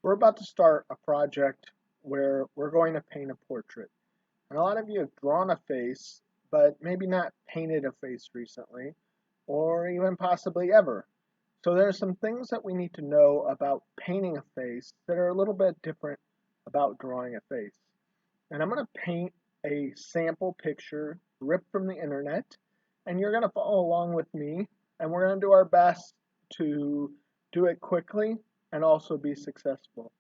We're about to start a project where we're going to paint a portrait. And a lot of you have drawn a face, but maybe not painted a face recently, or even possibly ever. So there are some things that we need to know about painting a face that are a little bit different about drawing a face. And I'm going to paint a sample picture ripped from the internet, and you're going to follow along with me, and we're going to do our best to do it quickly and also be successful.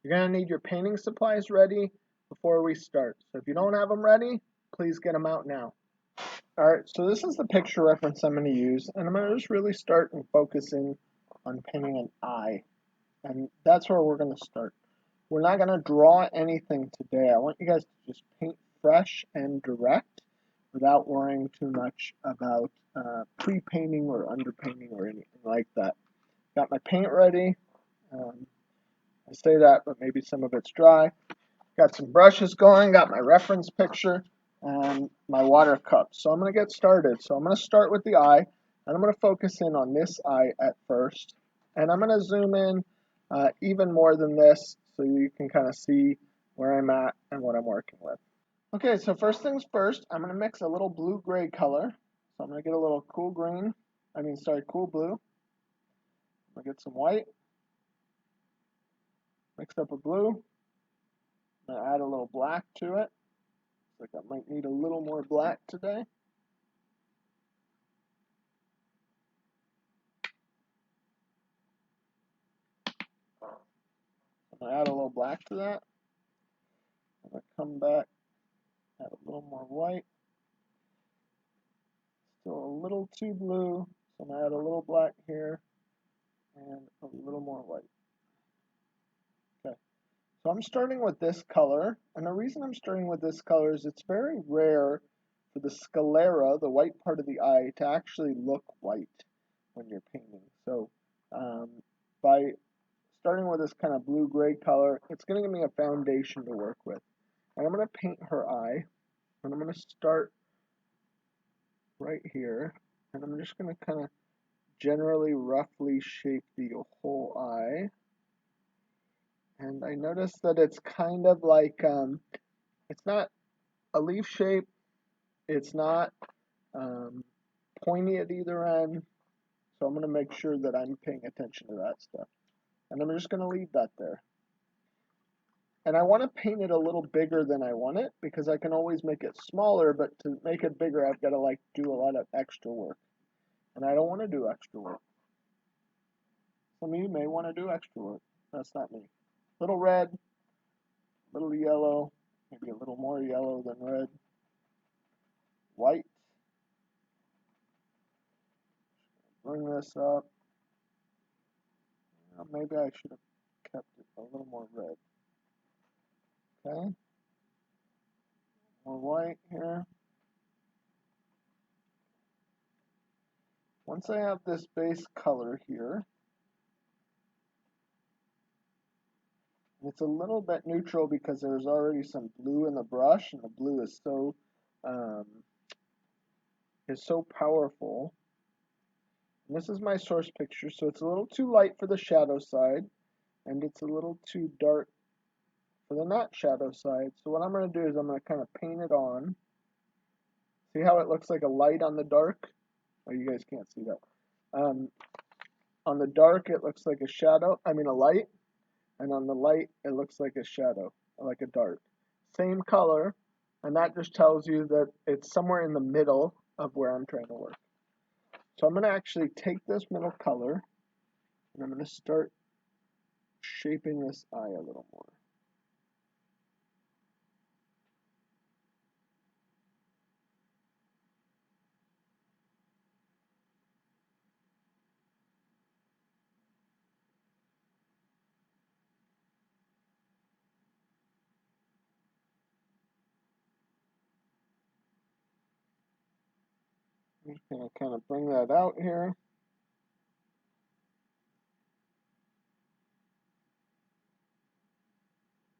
You're going to need your painting supplies ready before we start. So if you don't have them ready, please get them out now. All right, so this is the picture reference I'm going to use, and I'm going to just really start and focus in on painting an eye. And that's where we're going to start. We're not going to draw anything today. I want you guys to just paint fresh and direct without worrying too much about pre-painting or underpainting or anything like that. Got my paint ready. I say that, but maybe some of it's dry. Got some brushes going, got my reference picture, and my water cup. So I'm going to get started. So I'm going to start with the eye, and I'm going to focus in on this eye at first. And I'm going to zoom in even more than this so you can kind of see where I'm at and what I'm working with. Okay, so first things first, I'm going to mix a little blue-gray color. So I'm going to get a little cool green, cool blue. I'm going to get some white, mix up a blue. I'm going to add a little black to it. Looks like I might need a little more black today. I'm going to add a little black to that. I'm going to come back, add a little more white. Still a little too blue, so I'm going to add a little black here and a little more white. Okay, so I'm starting with this color, and the reason I'm starting with this color is it's very rare for the sclera, the white part of the eye, to actually look white when you're painting. So by starting with this kind of blue-gray color, it's going to give me a foundation to work with. And I'm going to paint her eye, and I'm going to start right here, and I'm just going to kind of generally roughly shape the whole eye. And I notice that it's kind of like, it's not a leaf shape, it's not pointy at either end, so I'm going to make sure that I'm paying attention to that stuff. And I'm just going to leave that there. And I want to paint it a little bigger than I want it because I can always make it smaller, but to make it bigger, I've got to do a lot of extra work. And I don't want to do extra work. Some of you may want to do extra work. That's not me. Little red, little yellow, maybe a little more yellow than red. White. Bring this up. Maybe I should have kept it a little more red. Okay. More white here. Once I have this base color here, it's a little bit neutral because there's already some blue in the brush, and the blue is so powerful. And this is my source picture, so it's a little too light for the shadow side, and it's a little too dark for the not shadow side. So what I'm going to do is I'm going to kind of paint it on. See how it looks like a light on the dark? Oh, you guys can't see that. On the dark, it looks like a light, and on the light, it looks like a shadow, like a dark. Same color, and that just tells you that it's somewhere in the middle of where I'm trying to work. So I'm going to actually take this middle color, and I'm going to start shaping this eye a little more. I'm just going to kind of bring that out here.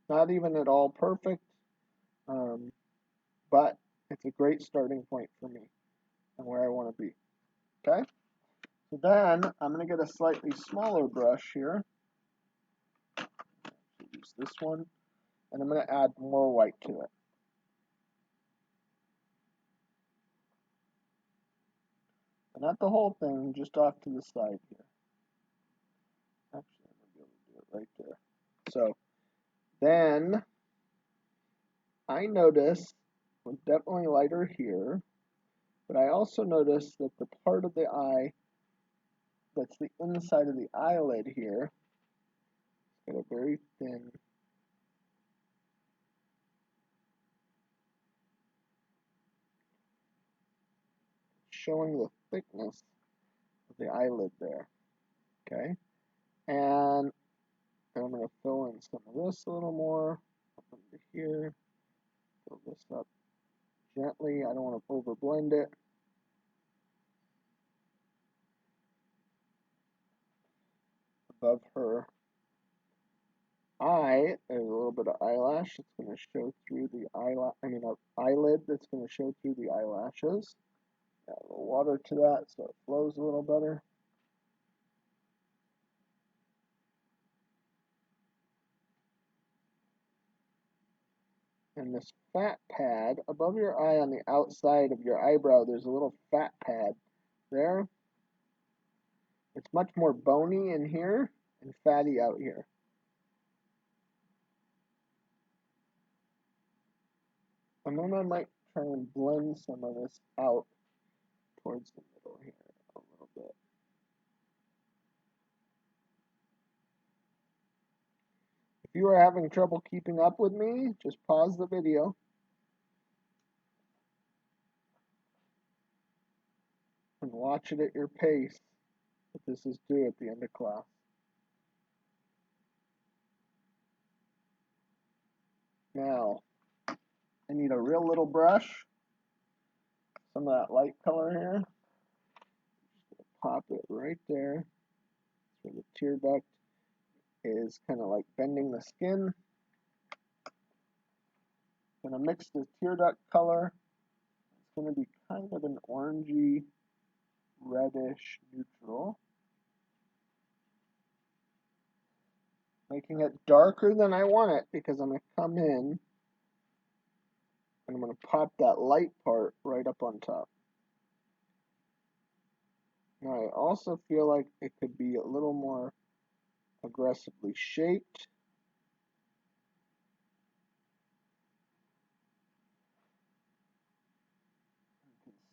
Not even at all perfect, but it's a great starting point for me and where I want to be. Okay? So then I'm going to get a slightly smaller brush here. use this one, and I'm going to add more white to it. And not the whole thing, just off to the side here. Actually, I'm going to be able to do it right there. So then I notice we're definitely lighter here, but I also notice that the part of the eye that's the inside of the eyelid here got a very thin showing the thickness of the eyelid there. Okay, and I'm going to fill in some of this a little more up into here. Fill this up gently. I don't want to over blend it. Above her eye, there's a little bit of eyelash that's going to show through the eyelid that's going to show through the eyelashes. Add a little water to that so it flows a little better. And this fat pad above your eye on the outside of your eyebrow, there's a little fat pad there. It's much more bony in here and fatty out here. And then I might try and blend some of this out towards the middle here a little bit. If you are having trouble keeping up with me, just pause the video. And watch it at your pace, but this is due at the end of class. Now, I need a real little brush, some of that light color here. Just pop it right there. So the tear duct is kind of like bending the skin. I'm going to mix the tear duct color. It's going to be kind of an orangey, reddish neutral. Making it darker than I want it because I'm going to come in and I'm going to pop that light part right up on top. Now I also feel like it could be a little more aggressively shaped.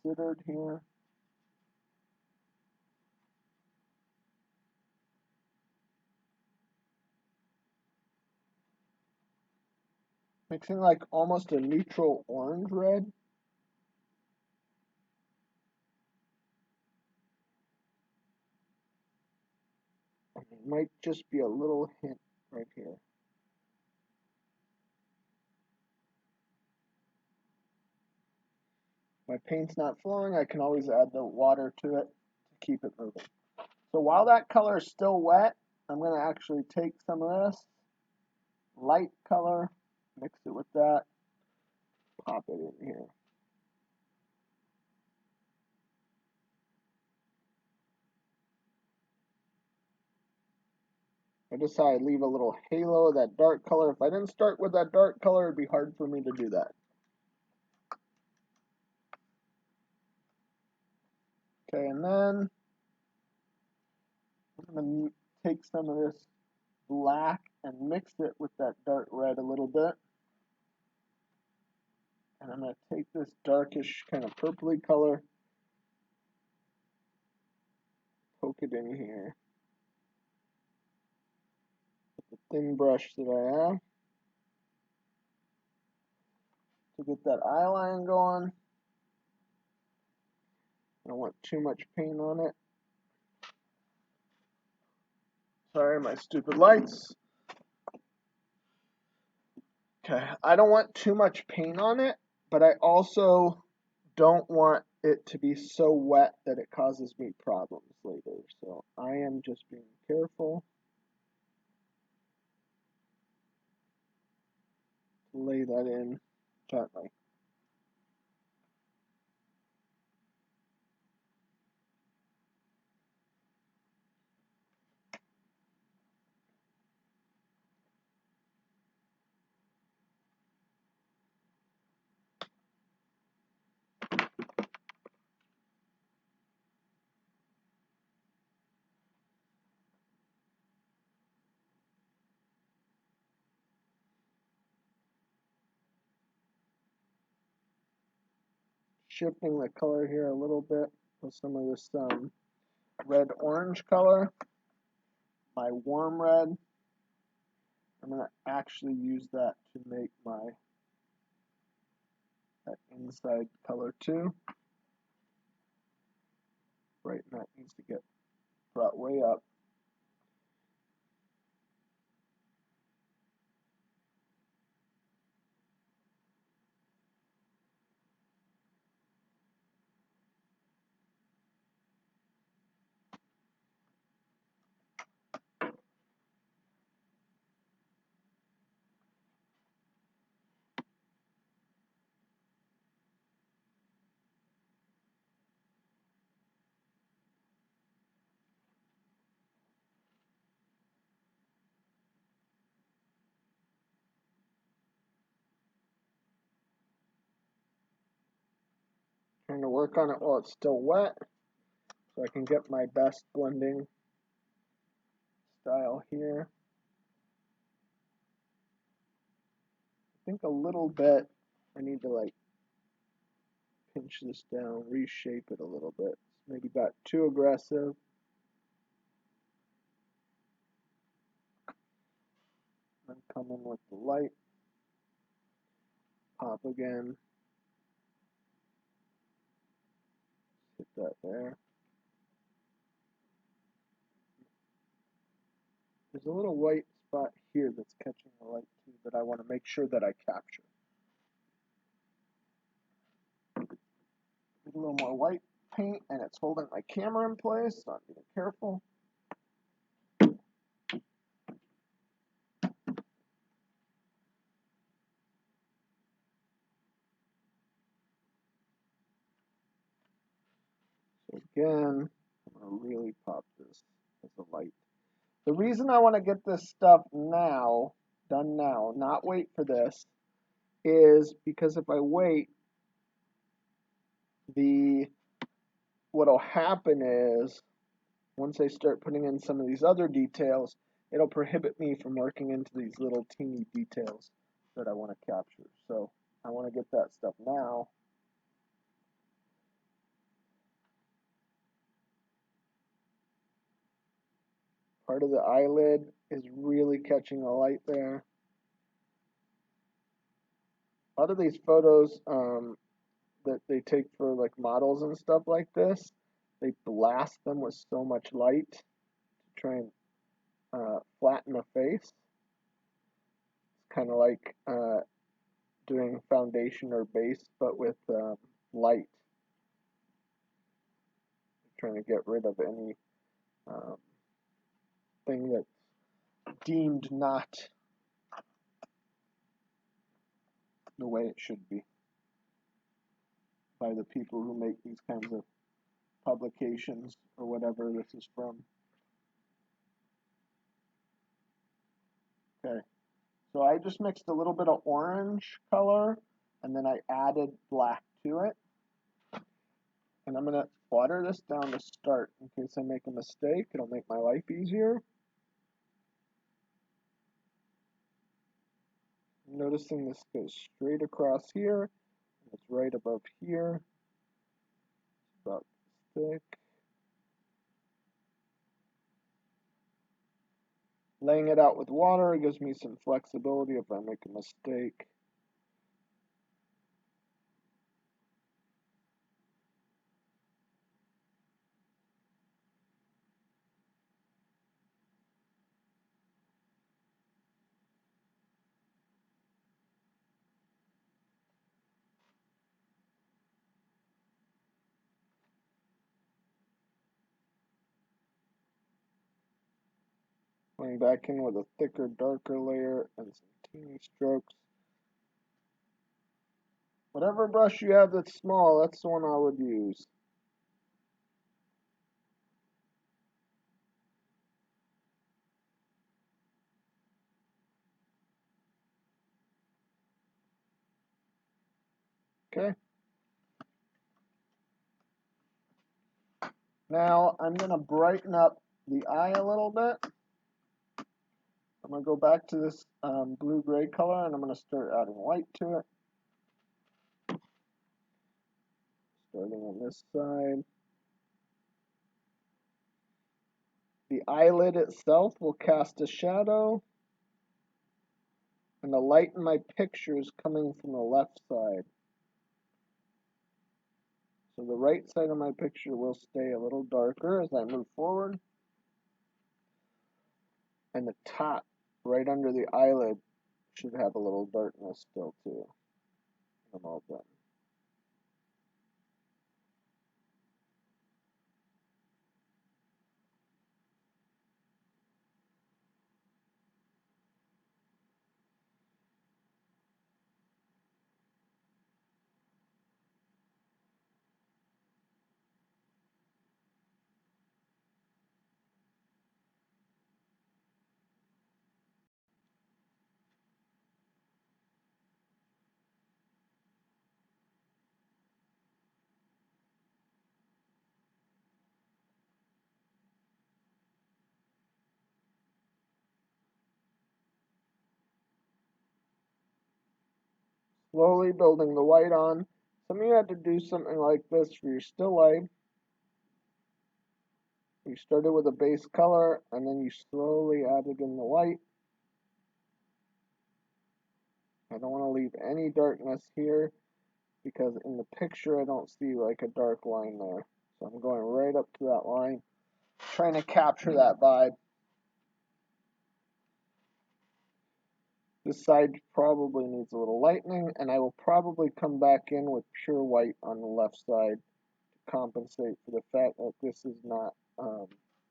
Considered here. Mixing like almost a neutral orange red. And it might just be a little hint right here. My paint's not flowing, I can always add the water to it to keep it moving. So while that color is still wet, I'm going to actually take some of this light color, mix it with that, pop it in here. I decided to leave a little halo of that dark color. If I didn't start with that dark color, it'd be hard for me to do that. Okay, and then I'm going to take some of this black and mix it with that dark red a little bit. And I'm going to take this darkish kind of purpley color, poke it in here with the thin brush that I have to get that eye line going. I don't want too much paint on it. Sorry, my stupid lights. Okay, I don't want too much paint on it, but I also don't want it to be so wet that it causes me problems later. So I am just being careful to lay that in gently. shifting the color here a little bit with some of this red-orange color, my warm red. I'm going to actually use that to make that inside color too. Right, and that needs to get brought way up. Trying to work on it while it's still wet so I can get my best blending style here. I think a little bit I need to like pinch this down, reshape it a little bit. Maybe got too aggressive. Then come in with the light. Pop again. Hit that there. There's a little white spot here that's catching the light too that I want to make sure that I capture. Get a little more white paint and it's holding my camera in place, so I'm being careful. So again, I'm going to really pop this as a light. The reason I want to get this stuff now, done now, not wait for this, is because if I wait, what'll happen is once I start putting in some of these other details, it'll prohibit me from working into these little teeny details that I want to capture. So I want to get that stuff now. Part of the eyelid is really catching the light there. A lot of these photos that they take for like models and stuff like this, they blast them with so much light to try and flatten the face. It's kind of like doing foundation or base, but with light. Trying to get rid of any thing that's deemed not the way it should be by the people who make these kinds of publications or whatever this is from. Okay, so I just mixed a little bit of orange color and then I added black to it. And I'm going to water this down to start in case I make a mistake. It'll make my life easier. I'm noticing this goes straight across here. And it's right above here. It's about thick. Laying it out with water gives me some flexibility if I make a mistake. Going back in with a thicker, darker layer and some teeny strokes. Whatever brush you have that's small, that's the one I would use. Okay. Now I'm going to brighten up the eye a little bit. I'm going to go back to this blue-gray color and I'm going to start adding white to it. starting on this side. The eyelid itself will cast a shadow, and the light in my picture is coming from the left side. So the right side of my picture will stay a little darker as I move forward. And the top, right under the eyelid, should have a little darkness still too. I'm all done. Slowly building the white on. Some of you had to do something like this for your still life. You started with a base color and then you slowly added in the white. I don't want to leave any darkness here because in the picture I don't see like a dark line there. So I'm going right up to that line, trying to capture that vibe. This side probably needs a little lightening, and I will probably come back in with pure white on the left side to compensate for the fact that this is not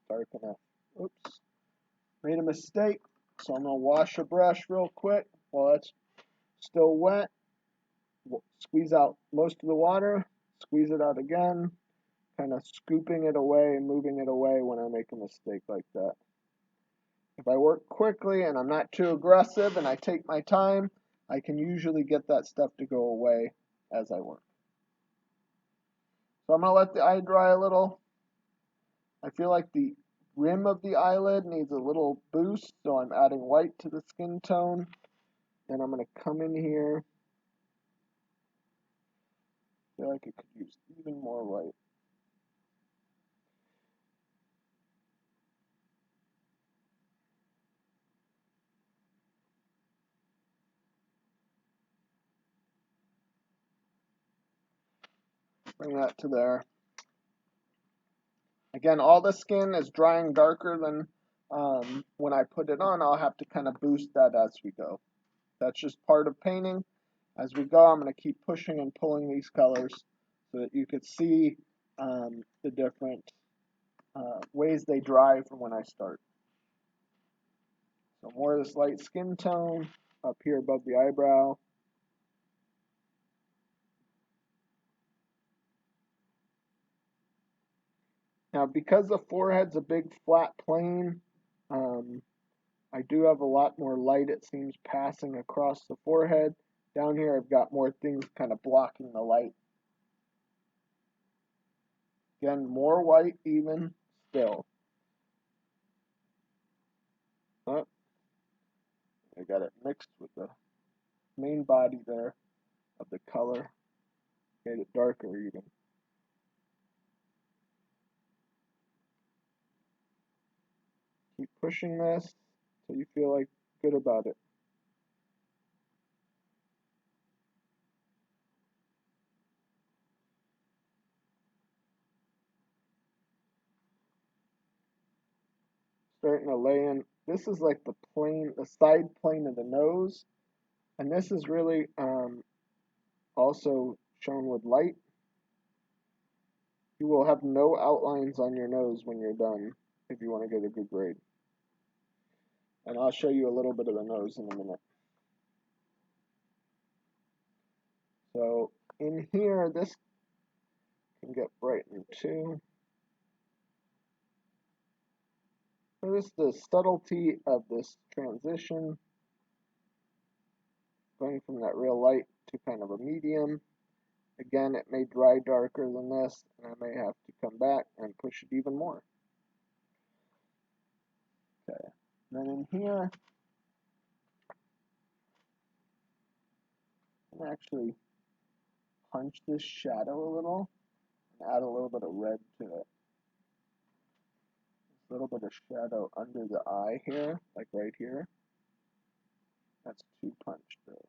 dark enough. Oops, made a mistake. So I'm going to wash a brush real quick while it's still wet. Squeeze out most of the water, squeeze it out again, kind of scooping it away, moving it away when I make a mistake like that. If I work quickly and I'm not too aggressive and I take my time, I can usually get that stuff to go away as I work. So I'm going to let the eye dry a little. I feel like the rim of the eyelid needs a little boost, so I'm adding white to the skin tone. Then I'm going to come in here. I feel like it could use even more white. Bring that to there. Again, all the skin is drying darker than when I put it on. I'll have to kind of boost that as we go. That's just part of painting. As we go, I'm going to keep pushing and pulling these colors so that you could see the different ways they dry from when I start. So more of this light skin tone up here above the eyebrow. Now, because the forehead's a big flat plane, I do have a lot more light, it seems, passing across the forehead. Down here, I've got more things kind of blocking the light. Again, more white even still. Oh, I got it mixed with the main body there of the color. Made it darker even. Keep pushing this till you feel like good about it. Starting to lay in. This is like the plane, the side plane of the nose, and this is really also shown with light. You will have no outlines on your nose when you're done if you want to get a good grade. And I'll show you a little bit of the nose in a minute. So in here, this can get brightened too. Notice the subtlety of this transition, going from that real light to kind of a medium. Again, it may dry darker than this, and I may have to come back and push it even more. Okay, then in here, I'm actually punch this shadow a little. and add a little bit of red to it. A little bit of shadow under the eye here, like right here. That's too punched though.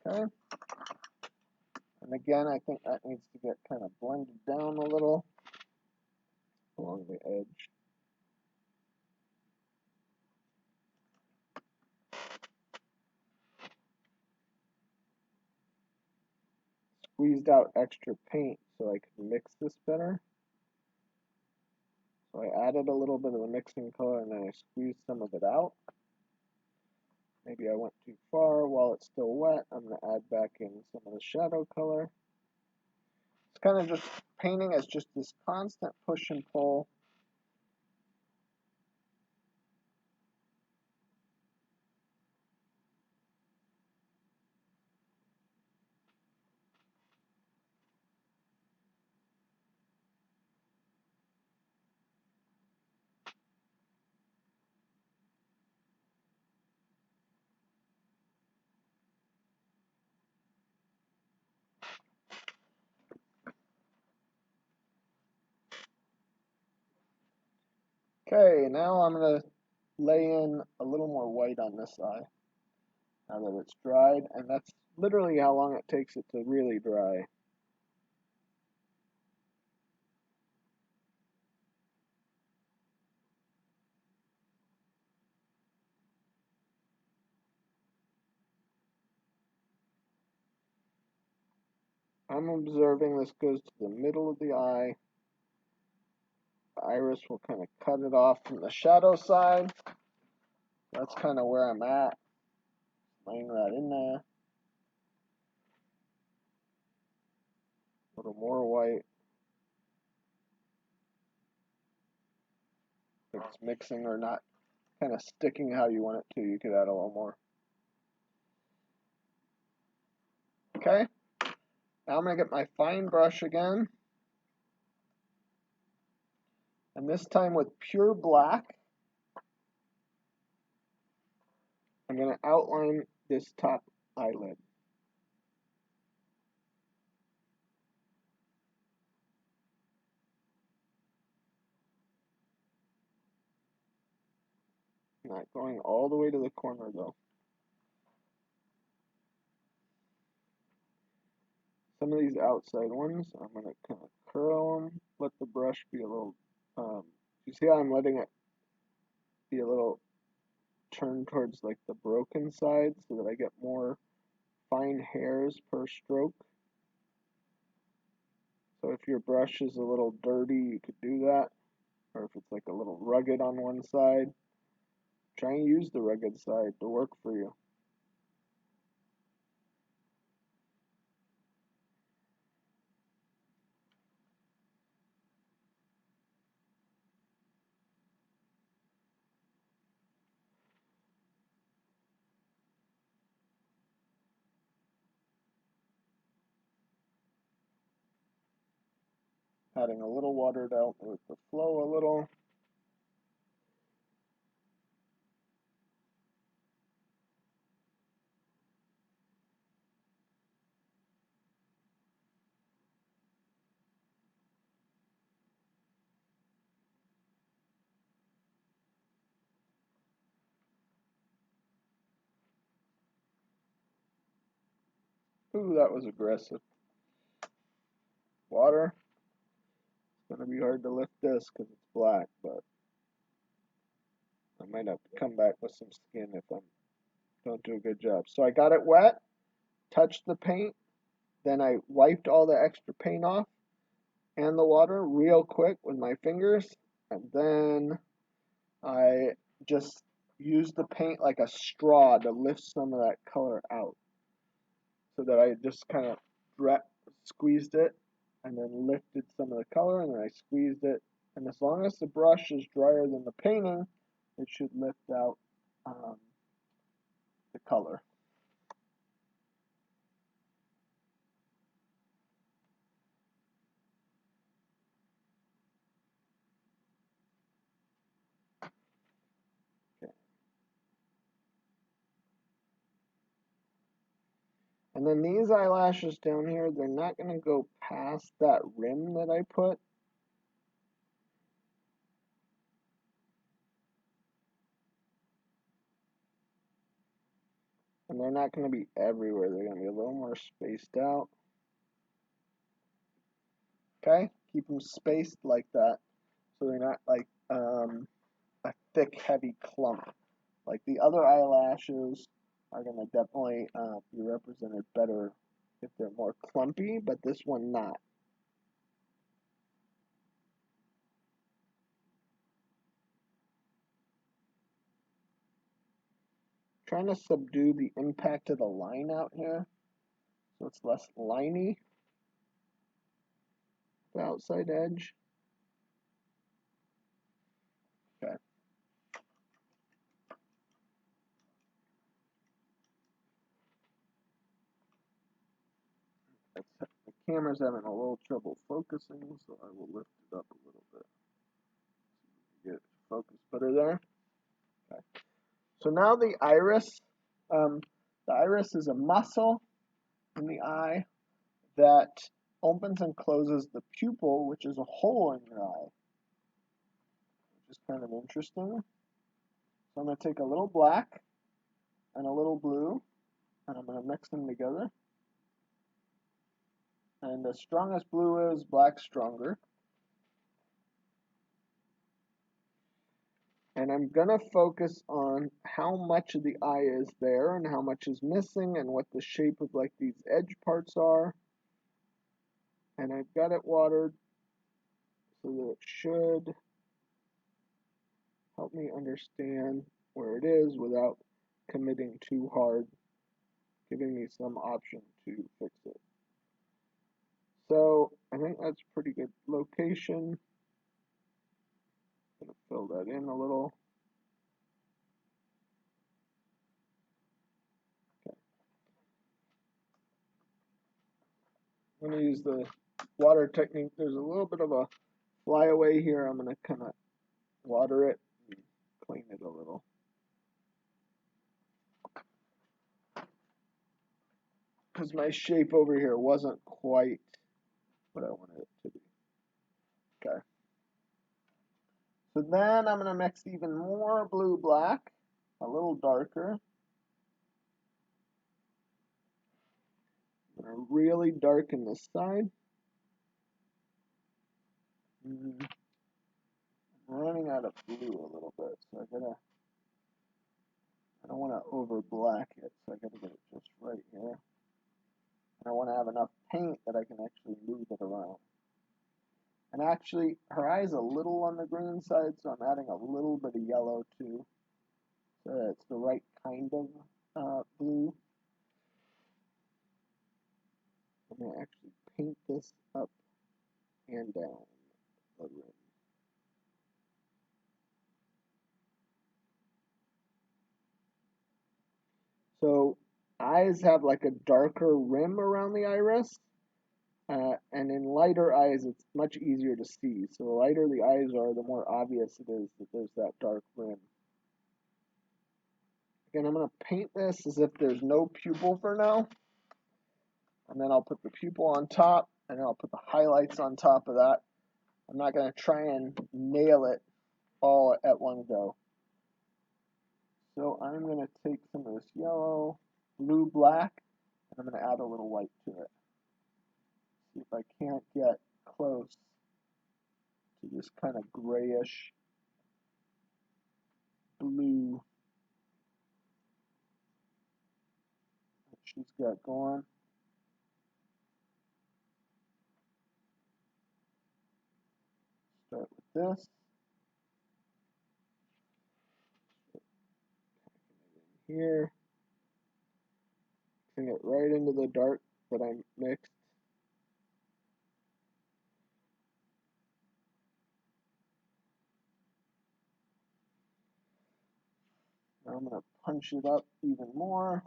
Okay. And again, I think that needs to get kind of blended down a little along the edge. Squeezed out extra paint so I could mix this better. So I added a little bit of the mixing color and then I squeezed some of it out. Maybe I went too far while it's still wet. I'm going to add back in some of the shadow color. It's kind of just painting as just this constant push and pull. Okay, now I'm going to lay in a little more white on this eye now that it's dried, and that's literally how long it takes it to really dry. I'm observing this goes to the middle of the eye. The iris will kind of cut it off from the shadow side. That's kind of where I'm at. Laying that in there. A little more white. If it's mixing or not kind of sticking how you want it to, you could add a little more. Okay, now I'm going to get my fine brush again. And this time with pure black, I'm going to outline this top eyelid. Not going all the way to the corner though. Some of these outside ones, I'm going to kind of curl them, let the brush be a little, you see how I'm letting it be a little turned towards like the broken side so that I get more fine hairs per stroke. So if your brush is a little dirty, you could do that. Or if it's like a little rugged on one side, try and use the rugged side to work for you. Adding a little water to help with the flow a little. Ooh, that was aggressive. Water. It's going to be hard to lift this because it's black, but I might have to come back with some skin if I don't do a good job. So I got it wet, touched the paint, then I wiped all the extra paint off and the water real quick with my fingers, and then I just use the paint like a straw to lift some of that color out. So that I just kind of squeezed it and then lifted some of the color and then I squeezed it. And as long as the brush is drier than the painting, it should lift out the color. Okay. And then these eyelashes down here, they're not going to go past that rim that I put. And they're not going to be everywhere. They're going to be a little more spaced out. Okay? Keep them spaced like that so they're not like a thick, heavy clump. Like the other eyelashes are going to definitely be represented better if they're more clumpy, but this one not. Trying to subdue the impact of the line out here so it's less liney, the outside edge. Okay. The camera's having a little trouble focusing, so I will lift it up a little bit. Get it to focus better there. Okay. So now the iris is a muscle in the eye that opens and closes the pupil, which is a hole in your eye, which is kind of interesting. So I'm going to take a little black and a little blue, and I'm going to mix them together. And as strong as blue is, black's stronger. And I'm going to focus on how much of the eye is there and how much is missing and what the shape of like these edge parts are. And I've got it watered so that it should help me understand where it is without committing too hard, giving me some option to fix it. So I think that's a pretty good location. I'm going to fill that in a little. Okay. I'm going to use the water technique. There's a little bit of a flyaway here. I'm going to kind of water it and clean it a little. Because my shape over here wasn't quite what I wanted it to be. Okay. So then I'm going to mix even more blue black, a little darker. I'm going to really darken this side. I'm running out of blue a little bit, so I don't want to over black it, so I gotta get it just right here. And I want to have enough paint that I can actually move it around. And actually, her eye's a little on the green side, so I'm adding a little bit of yellow too. So that it's the right kind of blue. I'm going to actually paint this up and down the rim. So eyes have like a darker rim around the iris. And in lighter eyes, it's much easier to see. So the lighter the eyes are, the more obvious it is that there's that dark rim. Again, I'm going to paint this as if there's no pupil for now. And then I'll put the pupil on top, and then I'll put the highlights on top of that. I'm not going to try and nail it all at one go. So I'm going to take some of this yellow, blue, black, and I'm going to add a little white to it. See if I can't get close to this kind of grayish blue that she's got going. Start with this. here. Bring it right into the dark that I mixed. Now I'm going to punch it up even more.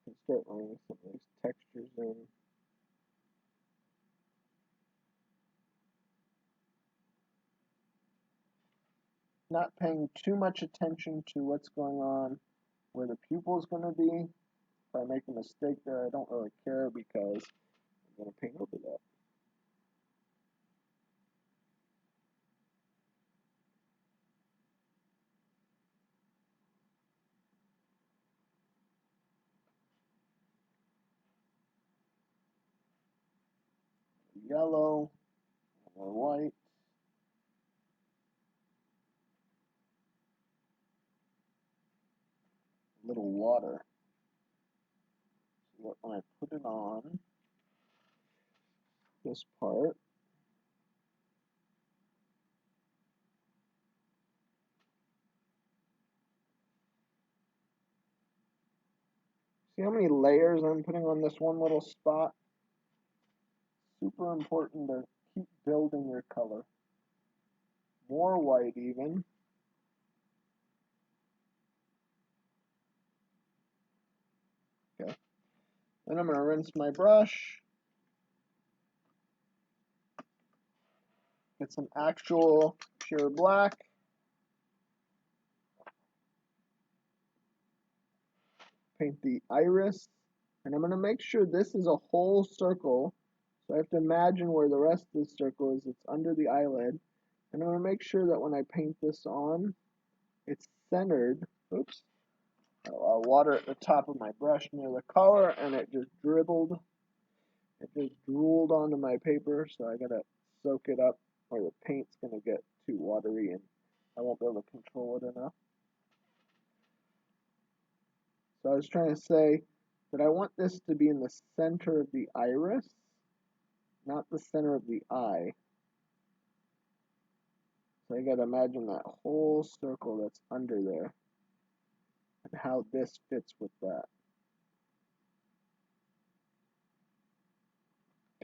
And start laying some of these textures in. Not paying too much attention to what's going on, where the pupil is going to be. If I make a mistake there, I don't really care because I'm going to paint over that. Yellow, more white. A little water. So that when I put it on this part, see how many layers I'm putting on this one little spot? Super important to keep building your color. More white even. Okay. Then I'm going to rinse my brush. Get some actual pure black. Paint the iris. And I'm going to make sure this is a whole circle. So I have to imagine where the rest of the circle is. It's under the eyelid. And I'm going to make sure that when I paint this on, it's centered. Oops. I'll water at the top of my brush near the color, and it just dribbled. It just drooled onto my paper, so I gotta soak it up, or the paint's gonna get too watery, and I won't be able to control it enough. So I was trying to say that I want this to be in the center of the iris, not the center of the eye. So I gotta imagine that whole circle that's under there, and how this fits with that.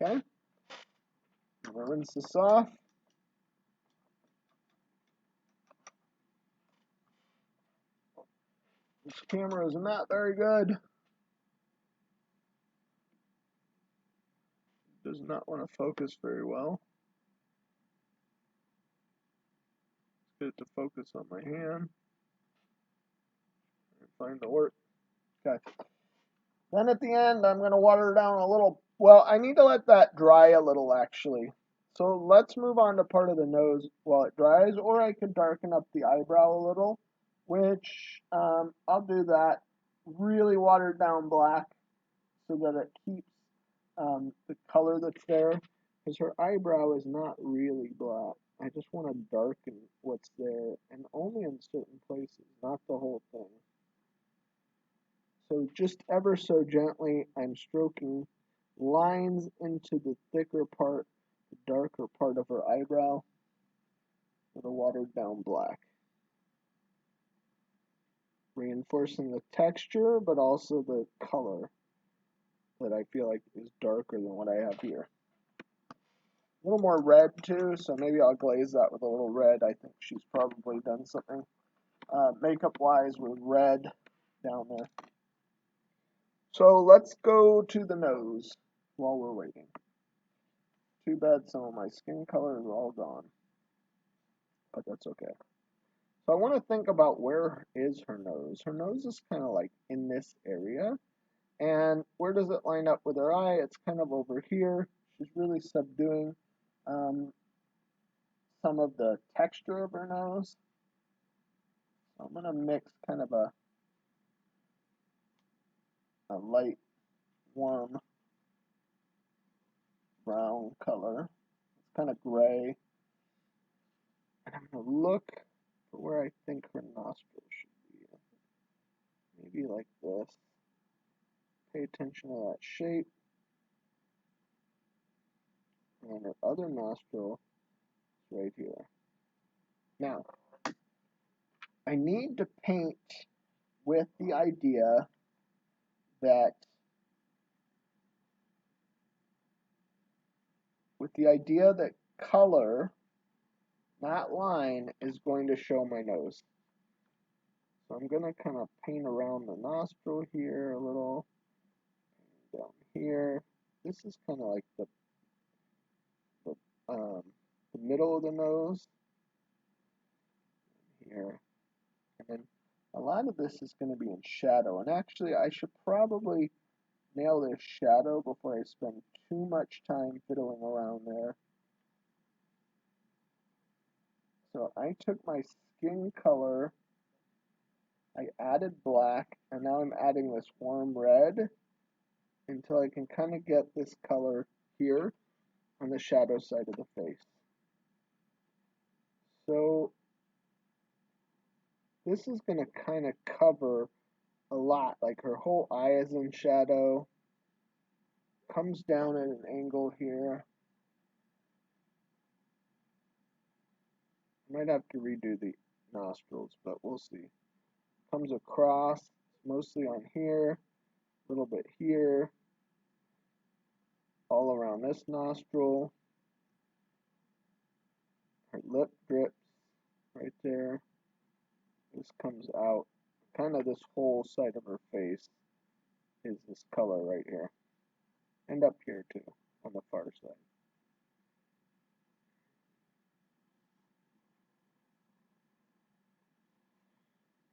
Okay? I'm gonna rinse this off. This camera is not very good. Does not want to focus very well. Let's get it to focus on my hand. And find the work. Okay. Then at the end, I'm going to water it down a little. Well, I need to let that dry a little, actually. So let's move on to part of the nose while it dries, or I could darken up the eyebrow a little, which I'll do that really watered down black so that it keeps the color that's there, because her eyebrow is not really black. I just want to darken what's there, and only in certain places, not the whole thing. So just ever so gently, I'm stroking lines into the thicker part, the darker part of her eyebrow with a watered down black. Reinforcing the texture, but also the color that I feel like is darker than what I have here. A little more red too, so maybe I'll glaze that with a little red. I think she's probably done something makeup wise with red down there. So let's go to the nose while we're waiting. Too bad some of my skin color is all gone, but that's okay. So I want to think about where is her nose. Her nose is kind of like in this area. And where does it line up with her eye? It's kind of over here. She's really subduing some of the texture of her nose. So I'm going to mix kind of a light, warm brown color. It's kind of gray. And I'm going to look for where I think her nostril should be. Maybe like this. Pay attention to that shape. And her other nostril is right here. Now, I need to paint with the idea that color, not line, is going to show my nose. So I'm going to kind of paint around the nostril here a little, down here. This is kind of like the, um, the middle of the nose here. And then a lot of this is going to be in shadow. And actually, I should probably nail this shadow before I spend too much time fiddling around there. So I took my skin color, I added black, and now I'm adding this warm red until I can kind of get this color here on the shadow side of the face. So this is going to kind of cover a lot, like her whole eye is in shadow, comes down at an angle here. I might have to redo the nostrils, but we'll see. Comes across, mostly on here, a little bit here, all around this nostril. Her lip drips right there. This comes out. Kind of this whole side of her face is this color right here. And up here too, on the far side.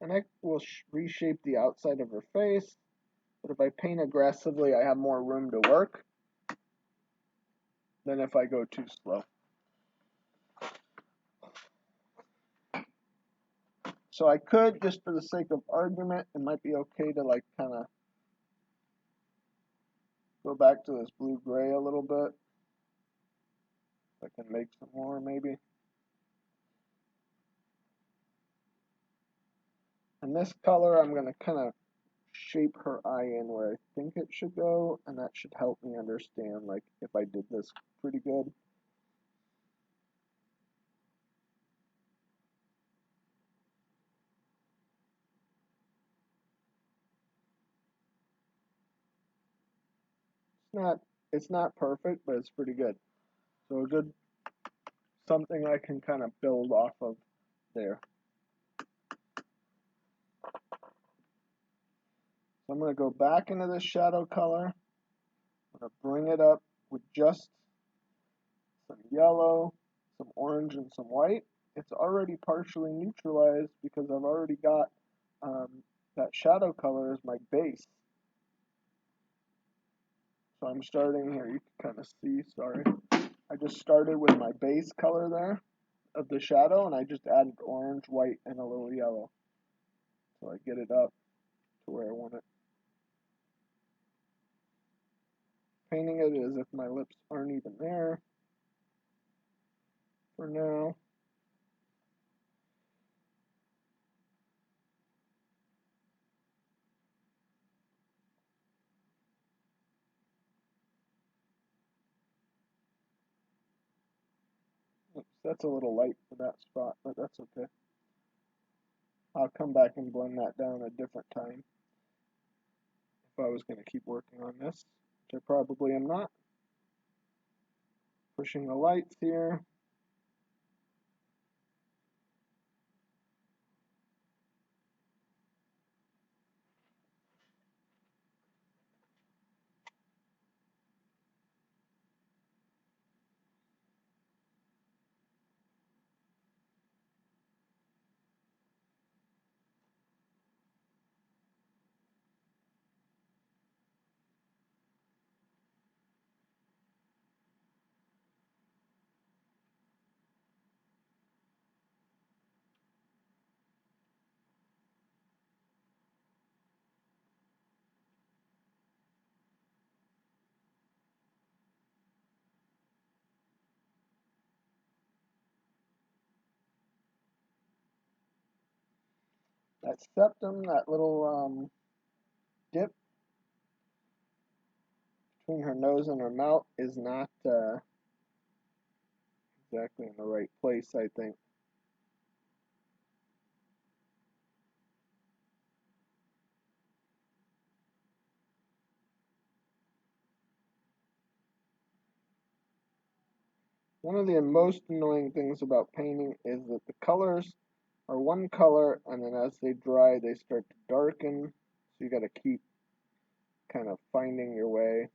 And I will reshape the outside of her face. But if I paint aggressively, I have more room to work than if I go too slow. So I could, just for the sake of argument, it might be okay to like kind of go back to this blue-gray a little bit. If I can make some more, maybe. And this color, I'm going to kind of shape her eye in where I think it should go, and that should help me understand, like, if I did this pretty good. It's not perfect, but it's pretty good. So a good, something I can kind of build off of there. So I'm going to go back into this shadow color. I'm going to bring it up with just some yellow, some orange, and some white. It's already partially neutralized because I've already got that shadow color as my base. So I'm starting here, you can kind of see, sorry. I just started with my base color there of the shadow, and I just added orange, white, and a little yellow. So I get it up to where I want it. Painting it as if my lips aren't even there for now. Oops, that's a little light for that spot, but that's okay. I'll come back and blend that down a different time if I was going to keep working on this, which I probably am not. Pushing the lights here. That septum, that little dip between her nose and her mouth is not exactly in the right place, I think. One of the most annoying things about painting is that the colors are one color, and then as they dry, they start to darken. So you got to keep kind of finding your way.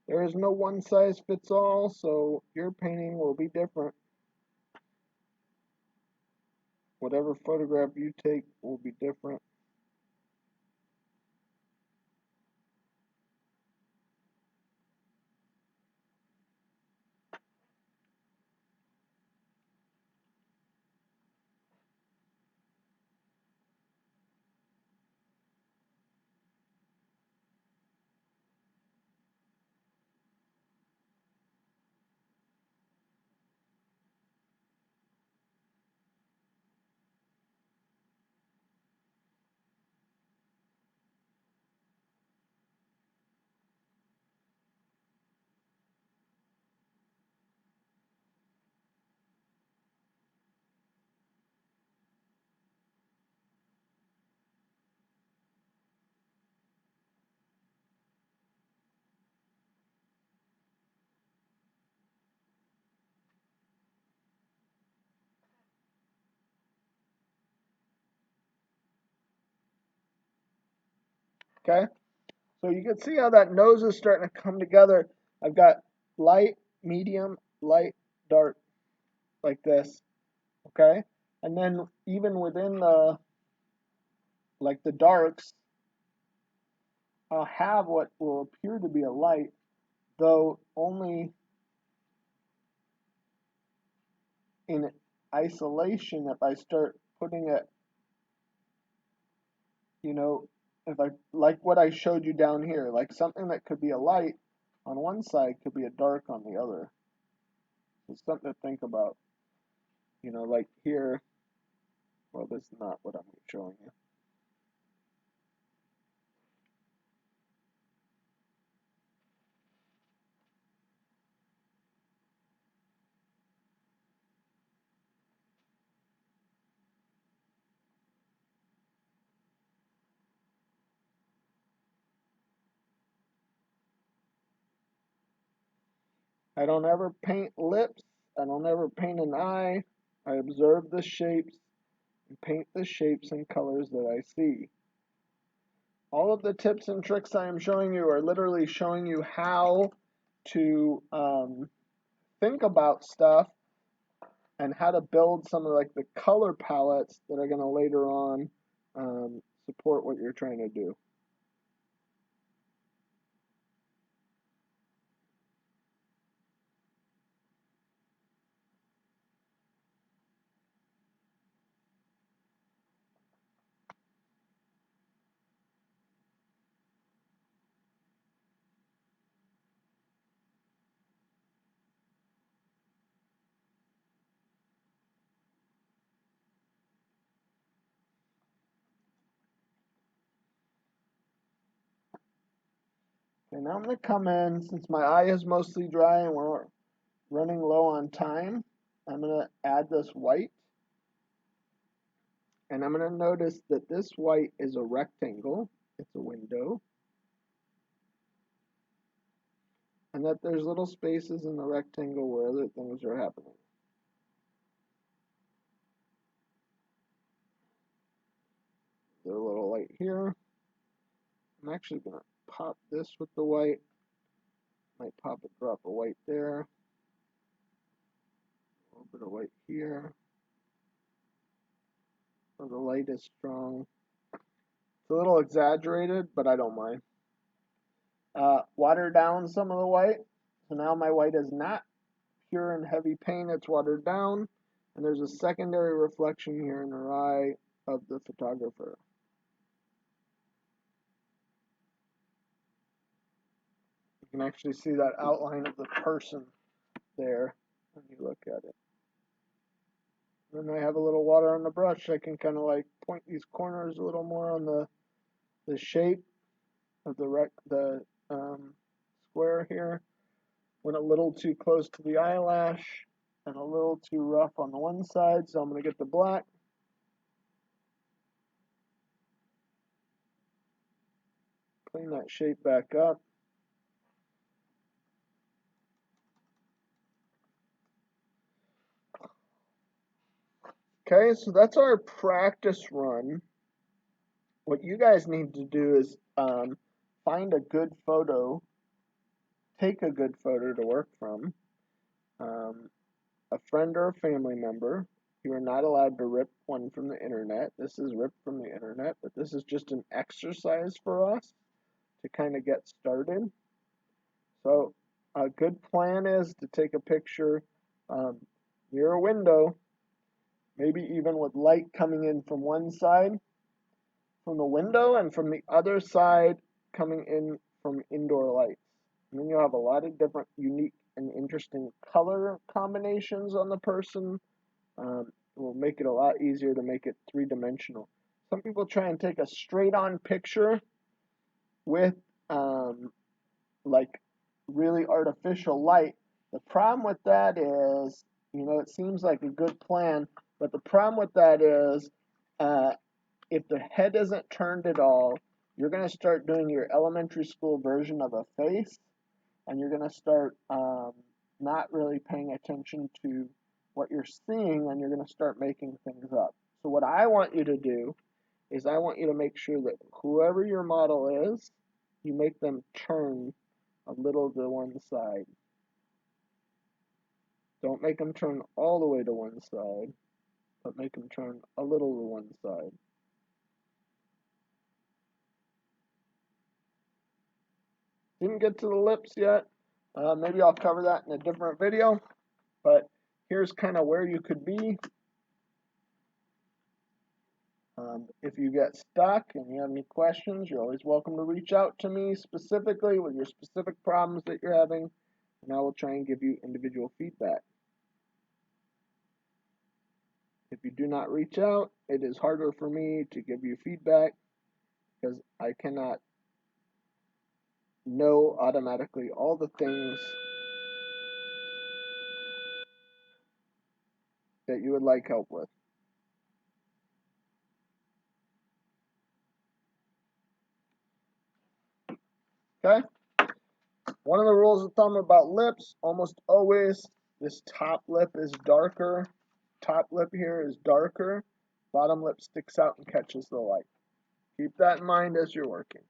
There is no one size fits all, so your painting will be different. Whatever photograph you take will be different. Okay? So you can see how that nose is starting to come together. I've got light, medium, light, dark, like this. Okay? And then even within the like the darks, I'll have what will appear to be a light, though only in isolation. If I start putting it, you know, if I like what I showed you down here, like something that could be a light on one side could be a dark on the other. It's something to think about. Like here, well, this is not what I'm showing you. I don't ever paint lips. I don't ever paint an eye. I observe the shapes and paint the shapes and colors that I see. All of the tips and tricks I am showing you are literally showing you how to think about stuff and how to build some of like the color palettes that are going to later on support what you're trying to do. Okay, now I'm going to come in, since my eye is mostly dry and we're running low on time, I'm going to add this white. And I'm going to notice that this white is a rectangle. It's a window. And that there's little spaces in the rectangle where other things are happening. There are little light here. I'm actually going to pop this with the white. Might pop a drop of white there. A little bit of white here. So the light is strong. It's a little exaggerated, but I don't mind. Water down some of the white. So now my white is not pure and heavy paint, it's watered down. And there's a secondary reflection here in the eye of the photographer. You can actually see that outline of the person there when you look at it. Then I have a little water on the brush. I can kind of like point these corners a little more on the shape of the square here. Went a little too close to the eyelash and a little too rough on the one side, so I'm going to get the black. Clean that shape back up. Okay, so that's our practice run. What you guys need to do is find a good photo, take a good photo to work from, a friend or a family member. You are not allowed to rip one from the internet. This is ripped from the internet, but this is just an exercise for us to kind of get started. So a good plan is to take a picture near a window, maybe even with light coming in from one side from the window and from the other side coming in from indoor lights. And then you'll have a lot of different unique and interesting color combinations on the person. It will make it a lot easier to make it three-dimensional. Some people try and take a straight-on picture with like really artificial light. The problem with that is, it seems like a good plan, but the problem with that is if the head isn't turned at all, you're going to start doing your elementary school version of a face, and you're going to start not really paying attention to what you're seeing, and you're going to start making things up. So what I want you to do is I want you to make sure that whoever your model is, you make them turn a little to one side. Don't make them turn all the way to one side, but make them turn a little to one side. Didn't get to the lips yet. Maybe I'll cover that in a different video, but here's kind of where you could be. If you get stuck and you have any questions, you're always welcome to reach out to me specifically with your specific problems that you're having, and I will try and give you individual feedback. If you do not reach out, it is harder for me to give you feedback because I cannot know automatically all the things that you would like help with. Okay? One of the rules of thumb about lips, almost always this top lip is darker. Top lip here is darker. Bottom lip sticks out and catches the light. Keep that in mind as you're working.